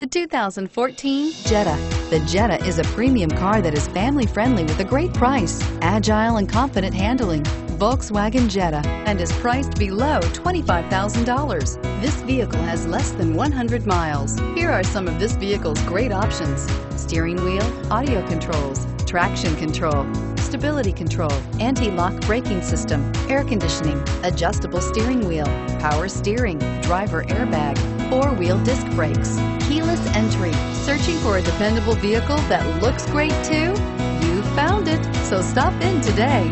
The 2014 Jetta. The Jetta is a premium car that is family-friendly with a great price, agile and confident handling. Volkswagen Jetta, and is priced below $25,000. This vehicle has less than 100 miles. Here are some of this vehicle's great options: steering wheel audio controls, traction control, stability control, anti-lock braking system, air conditioning, adjustable steering wheel, power steering, driver airbag, four-wheel disc brakes, keyless entry. Searching for a dependable vehicle that looks great too? You found it, so stop in today.